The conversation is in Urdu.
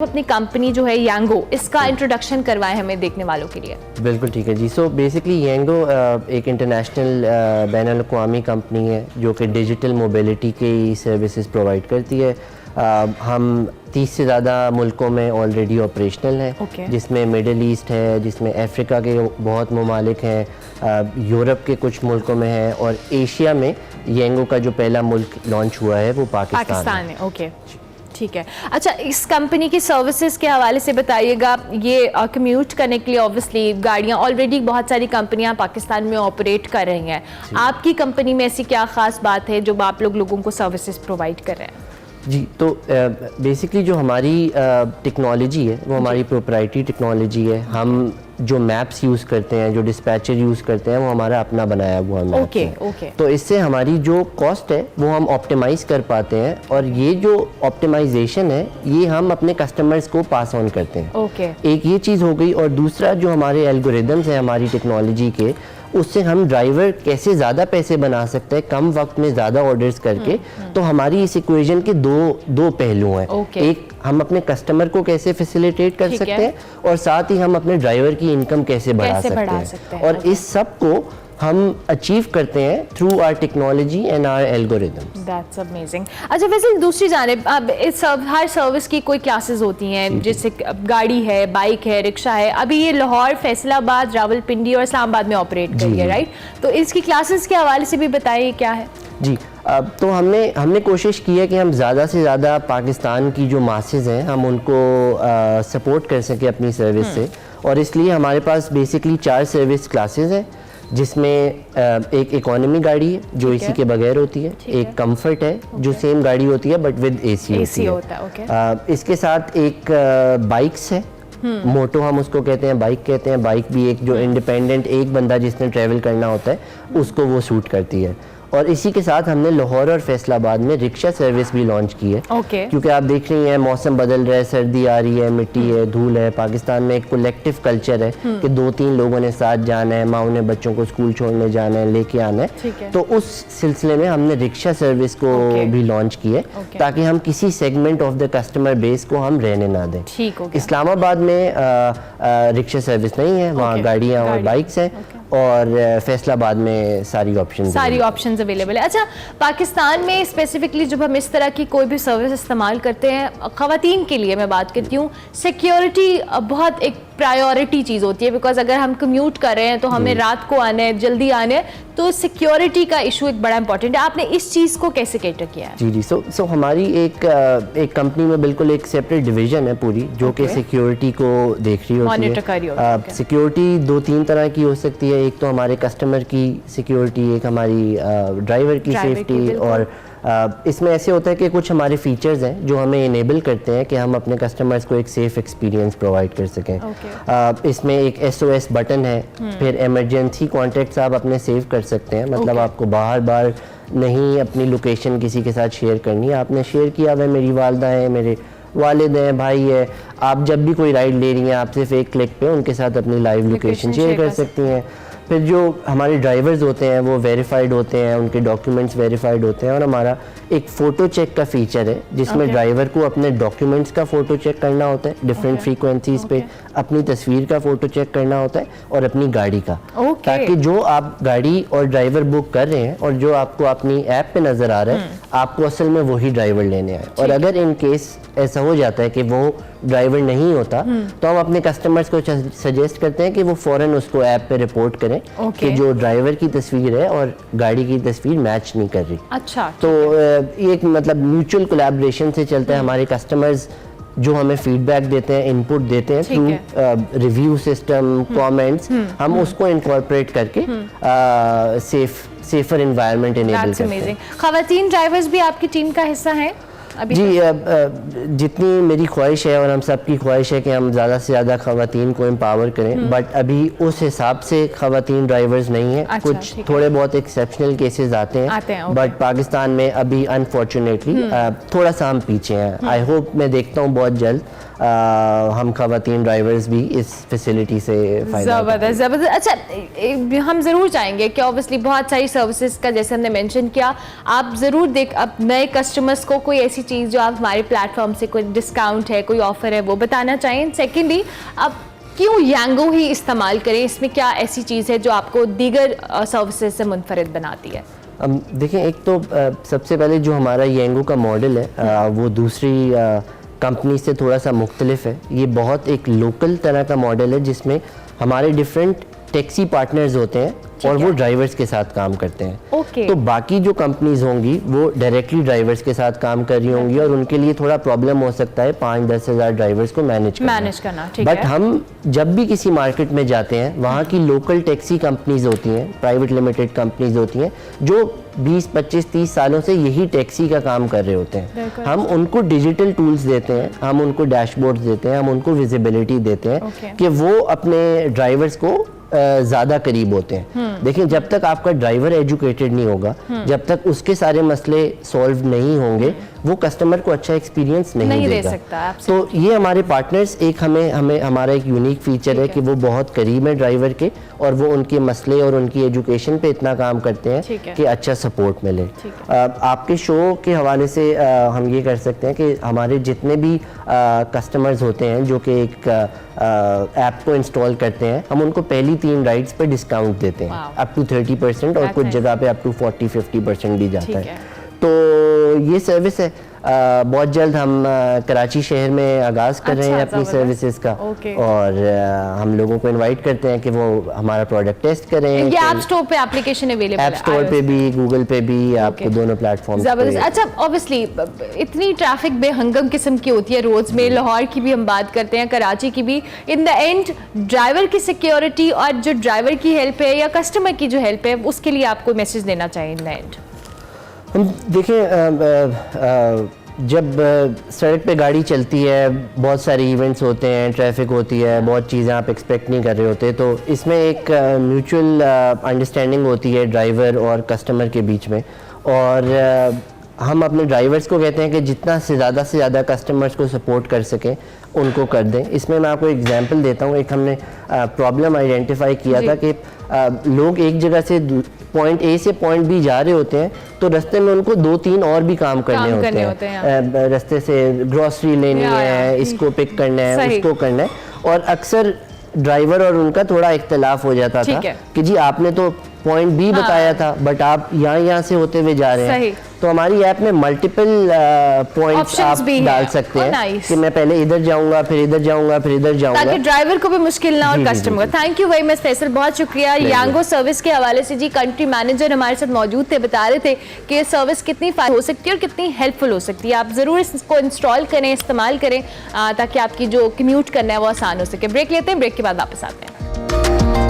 اپنی کمپنی جو ہے یانگو اس کا انٹروڈکشن کروائے ہمیں دیکھنے والوں کے لیے. بالکل ٹھیک ہے جی. سو بیسکلی یانگو ایک انٹرنیشنل بین الاقوامی کمپنی ہے جو کہ ڈیجیٹل موبیلٹی کی سروسز پرووائڈ کرتی ہے. ہم 30 سے زیادہ ملکوں میں آلریڈی آپریشنل ہیں, جس میں مڈل ایسٹ ہے, جس میں افریقہ کے بہت ممالک ہیں, یورپ کے کچھ ملکوں میں ہیں, اور ایشیا میں یانگو کا جو پہلا ملک لانچ ہوا ہے وہ پاکستان ہے. اوکے ٹھیک ہے. اچھا, اس کمپنی کی سروسز کے حوالے سے بتائیے گا. یہ کمیوٹ کرنے کے لیے اوبویسلی گاڑیاں آلریڈی بہت ساری کمپنیاں پاکستان میں آپریٹ کر رہی ہیں. آپ کی کمپنی میں ایسی کیا خاص بات ہے جو آپ لوگوں کو سروسز پرووائڈ کر رہے ہیں؟ جی, تو بیسکلی جو ہماری ٹیکنالوجی ہے وہ ہماری پروپرائٹری ٹیکنالوجی ہے. ہم جو میپس یوز کرتے ہیں, جو ڈسپیچر یوز کرتے ہیں, وہ ہمارا اپنا بنایا ہوا میپ ہے. تو اس سے ہماری جو کاسٹ ہے وہ ہم آپٹیمائز کر پاتے ہیں, اور یہ جو آپٹیمائزیشن ہے یہ ہم اپنے کسٹمرز کو پاس آن کرتے ہیں. ایک یہ چیز ہو گئی, اور دوسرا جو ہمارے الگوریدمز ہیں ہماری ٹیکنالوجی کے, اس سے ہم ڈرائیور کیسے زیادہ پیسے بنا سکتے ہیں کم وقت میں زیادہ آرڈرز کر کے. تو ہماری اس ایکویژن کے دو پہلو ہیں. ایک, ہم اپنے کسٹمر کو کیسے فیسیلیٹیٹ کر سکتے ہیں, اور ساتھ ہی ہم اپنے ڈرائیور کی انکم کیسے بڑھا سکتے ہیں. اور اس سب کو ہم اچیو کرتے ہیں through our technology and our algorithms. That's amazing. اچھا, ویسے دوسری جانب اب ہر سروس کی کوئی کلاسز ہوتی ہیں, جیسے گاڑی ہے, بائک ہے, رکشہ ہے. ابھی یہ لاہور, فیصل آباد, راولپنڈی اور اسلام آباد میں آپریٹ کری ہے, رائٹ؟ تو اس کی کلاسز کے حوالے سے بھی بتائیے کیا ہے. جی, تو ہم نے کوشش کی ہے کہ ہم زیادہ سے زیادہ پاکستان کی جو ماسز ہیں ہم ان کو سپورٹ کر سکیں اپنی سروس سے, اور اس لیے ہمارے پاس بیسکلی 4 سروس کلاسز ہیں, جس میں ایک اکانومی گاڑی ہے جو اے سی کے بغیر ہوتی ہے, ایک کمفرٹ ہے جو سیم گاڑی ہوتی ہے بٹ ود اے سی ہوتی ہے. اس کے ساتھ ایک بائکس ہے, موٹو ہم اس کو کہتے ہیں, بائک کہتے ہیں. بائک بھی ایک جو انڈیپینڈنٹ ایک بندہ جس نے ٹریول کرنا ہوتا ہے اس کو وہ سوٹ کرتی ہے. اور اسی کے ساتھ ہم نے لاہور اور فیصل آباد میں رکشہ سروس بھی لانچ کی ہے, کیونکہ آپ دیکھ رہی ہیں موسم بدل رہا ہے, سردی آ رہی ہے, مٹی ہے, دھول ہے. پاکستان میں ایک کولیکٹیو کلچر ہے کہ 2-3 لوگوں نے ساتھ جانا ہے, ماؤں نے بچوں کو اسکول چھوڑنے جانا ہے, لے کے آنا ہے. تو اس سلسلے میں ہم نے رکشہ سروس کو بھی لانچ کی ہے, تاکہ ہم کسی segment of the customer base کو ہم رہنے نہ دیں. اسلام آباد میں رکشہ سروس نہیں ہے, وہاں گاڑیاں اور بائکس ہیں, اور فیصل آباد میں ساری آپشنز اویلیبل ہے. اچھا, پاکستان میں اسپیسیفکلی جب ہم اس طرح کی کوئی بھی سروس استعمال کرتے ہیں, خواتین کے لیے میں بات کرتی ہوں, سیکیورٹی بہت ایک پرائیورٹی چیز ہوتی ہے, بیکاز اگر ہم کمیوٹ کر رہے ہیں تو ہمیں رات کو آنا ہے, جلدی آنا ہے, تو سیکیورٹی کا ایشو ایک بڑا امپورٹنٹ ہے. آپ نے اس چیز کو کیسے کیٹر کیا ہے؟ جی, سو ہماری ایک کمپنی میں بالکل ایک سیپریٹ ڈویژن ہے پوری, جو کہ سیکیورٹی کو دیکھ رہی ہوتی ہے. سیکیورٹی 2-3 طرح کی ہو سکتی ہے. ایک تو ہمارے کسٹمر کی سیکیورٹی, ایک ہماری ڈرائیور کی سیفٹی, اور اس میں ایسے ہوتا ہے کہ کچھ ہمارے فیچرز ہیں جو ہمیں انیبل کرتے ہیں کہ ہم اپنے کسٹمرز کو ایک سیف ایکسپیرینس پرووائڈ کر سکیں. اس میں ایک SOS بٹن ہے, پھر ایمرجنسی کانٹیکٹس آپ اپنے سیو کر سکتے ہیں. مطلب آپ کو بار نہیں اپنی لوکیشن کسی کے ساتھ شیئر کرنی ہے, آپ نے شیئر کیا ہوا ہے, میری والدہ ہیں, میرے والد ہیں, بھائی ہے, آپ جب بھی کوئی رائڈ لے رہی ہیں آپ صرف ایک کلک پہ ان کے ساتھ اپنی لائیو لوکیشن شیئر کر سکتی ہیں. پھر جو ہمارے ڈرائیورز ہوتے ہیں وہ ویریفائڈ ہوتے ہیں, ان کے ڈاکیومنٹس ویریفائڈ ہوتے ہیں, اور ہمارا ایک فوٹو چیک کا فیچر ہے جس میں ڈرائیور کو اپنے ڈاکیومنٹس کا فوٹو چیک کرنا ہوتا ہے ڈفرینٹ فریکوینسیز پہ, اپنی تصویر کا فوٹو چیک کرنا ہوتا ہے, اور اپنی گاڑی کا, تاکہ جو آپ گاڑی اور ڈرائیور بک کر رہے ہیں اور جو آپ کو اپنی ایپ پہ نظر آ رہا ہے آپ کو اصل میں وہی ڈرائیور لینے آئے. اور اگر ان کیس ایسا ہو جاتا ہے کہ وہ ڈرائیور نہیں ہوتا تو ہم اپنے کسٹمرز کو سجیسٹ کرتے ہیں کہ وہ فوراً اس کو ایپ پہ رپورٹ کریں کہ جو ڈرائیور کی تصویر ہے اور گاڑی کی تصویر میچ نہیں کر رہی. اچھا, تو یہ ایک مطلب میوچل کولیبریشن سے چلتا ہے. ہمارے کسٹمرز جو ہمیں فیڈ بیک دیتے ہیں, ان پٹ دیتے ہیں تھرو ریویو سسٹم, کامنٹس, ہم اس کو انکارپوریٹ کر کے سیفر انوائرمنٹ انیبل کرتے ہیں. خواتین ڈرائیورز بھی آپ کی ٹیم کا حصہ ہیں؟ جی, جتنی میری خواہش ہے اور ہم سب کی خواہش ہے کہ ہم زیادہ سے زیادہ خواتین کو امپاور کریں, بٹ ابھی اس حساب سے خواتین ڈرائیورز نہیں ہیں. کچھ تھوڑے بہت ایکسیپشنل کیسز آتے ہیں, بٹ پاکستان میں ابھی انفارچونیٹلی تھوڑا سا ہم پیچھے ہیں. آئی ہوپ, میں دیکھتا ہوں بہت جلد ہم خواتین ڈرائیورز بھی اس فیسلٹی سے فائدہ زبردست زبردست. اچھا ہم ضرور چاہیں گے کہ اوبیسلی بہت ساری سروسز کا جیسے ہم نے مینشن کیا, آپ ضرور اب نئے کسٹمرس کو کوئی ایسی چیز جو آپ ہمارے پلیٹ فارم سے کوئی ڈسکاؤنٹ ہے, کوئی آفر ہے, وہ بتانا چاہیں. سیکنڈلی اب کیوں یانگو ہی استعمال کریں, اس میں کیا ایسی چیز ہے جو آپ کو دیگر سروسز سے منفرد بناتی ہے؟ دیکھیں, ایک تو سب سے پہلے جو ہمارا یانگو کا ماڈل ہے وہ دوسری کمپنی سے تھوڑا سا مختلف ہے. یہ بہت ایک لوکل طرح کا ماڈل ہے جس میں ہمارے ڈفرینٹ ٹیکسی پارٹنرز ہوتے ہیں اور وہ ڈرائیورز کے ساتھ کام کرتے ہیں. تو باقی جو کمپنیز ہوں گی وہ ڈائریکٹلی ڈرائیورز کے ساتھ کام کر رہی ہوں گی اور ان کے لیے تھوڑا پرابلم ہو سکتا ہے 5-10 ہزار ڈرائیورز کو مینیج کرنا. بٹ ہم جب بھی کسی مارکیٹ میں جاتے ہیں وہاں کی لوکل ٹیکسی کمپنیز ہوتی ہیں, پرائیویٹ لمیٹڈ کمپنیز ہوتی ہیں جو 20-25-30 سالوں سے یہی ٹیکسی کا کام کر رہے ہوتے ہیں. ہم ان کو ڈیجیٹل ٹولز دیتے ہیں, ہم ان کو ڈیش بورڈز دیتے ہیں, ہم ان کو ویزیبلٹی دیتے ہیں کہ وہ اپنے ڈرائیورز کو زیادہ قریب ہوتے ہیں. دیکھیں, جب تک آپ کا ڈرائیور ایجوکیٹڈ نہیں ہوگا, جب تک اس کے سارے مسئلے سولو نہیں ہوں گے, وہ کسٹمر کو اچھا ایکسپیرینس نہیں دے سکتا. تو یہ ہمارے پارٹنرز ایک ہمیں ہمارا ایک یونیک فیچر ہے کہ وہ بہت قریب ہے ڈرائیور کے اور وہ ان کے مسئلے اور ان کی ایجوکیشن پہ اتنا کام کرتے ہیں کہ اچھا سپورٹ ملے. آپ کے شو کے حوالے سے ہم یہ کر سکتے ہیں کہ ہمارے جتنے بھی کسٹمرز ہوتے ہیں جو کہ ایک ایپ کو انسٹال کرتے ہیں, ہم ان کو پہلی 3 رائڈز پہ ڈسکاؤنٹ دیتے ہیں اپ ٹو 30% اور کچھ جگہ پہ اپ ٹو 40-50% بھی جاتا ہے. تو یہ سروس ہے. بہت جلد ہم کراچی شہر میں آغاز کر رہے ہیں اپنی سروسز کا اور ہم لوگوں کو انوائٹ کرتے ہیں کہ وہ ہمارا پروڈکٹ ٹیسٹ کریں. یہ ایپ اسٹور پہ اپلیکیشن اویلیبل ہے, ایپ اسٹور پہ بھی, گوگل پہ بھی, آپ کو دونوں پلیٹ فارم پہ. اچھا اوبیسلی اتنی ٹریفک بے ہنگم قسم کی ہوتی ہے روڈز میں, لاہور کی بھی ہم بات کرتے ہیں, کراچی کی بھی. ان دا اینڈ ڈرائیور کی سیکیورٹی اور جو ڈرائیور کی ہیلپ ہے یا کسٹمر کی جو ہیلپ ہے اس کے لیے آپ کو میسج دینا چاہیں ان دا اینڈ؟ دیکھیں, جب سڑک پہ گاڑی چلتی ہے, بہت سارے ایونٹس ہوتے ہیں, ٹریفک ہوتی ہے, بہت چیزیں آپ ایکسپیکٹ نہیں کر رہے ہوتے, تو اس میں ایک میوچل انڈرسٹینڈنگ ہوتی ہے ڈرائیور اور کسٹمر کے بیچ میں. اور ہم اپنے ڈرائیورز کو کہتے ہیں کہ جتنا سے زیادہ کسٹمرز کو سپورٹ کر سکیں ان کو کر دیں. اس میں آپ کو ایگزامپل دیتا ہوں. ایک ہم نے پرابلم آئیڈینٹیفائی کیا تھا کہ لوگ ایک جگہ سے پوائنٹ اے سے پوائنٹ بی جا رہے ہوتے ہیں تو رستے میں ان کو 2-3 اور بھی کام کرنے ہوتے ہیں. رستے سے گروسری لینی ہے, اس کو پک کرنا ہے, اس کو کرنا ہے, اور اکثر ڈرائیور اور ان کا تھوڑا اختلاف ہو جاتا تھا کہ جی آپ نے تو پوائنٹ بی بتایا تھا بٹ آپ یہاں سے ہوتے ہوئے جا رہے ہیں. تو ہماری ایپ میں ملٹیپل پوائنٹس آپ ڈال سکتے ہیں کہ میں پہلے ادھر جاؤں گا, پھر ادھر جاؤں گا, پھر ادھر جاؤں گا, تاکہ ڈرائیور کو بھی مشکل نہ اور کسٹمر کو. Thank you very much Faisal, بہت شکریہ. یانگو سروس کے حوالے سے جی کنٹری مینیجر ہمارے ساتھ موجود تھے, بتا رہے تھے کہ یہ سروس کتنی فائدہ ہو سکتی ہے اور کتنی ہیلپ فل ہو سکتی ہے. آپ ضرور اس کو انسٹال کریں, استعمال کریں تاکہ آپ کی جو کمیوٹ کرنا ہے وہ آسان ہو سکے. بریک لیتے ہیں, بریک کے بعد واپس آتے ہیں.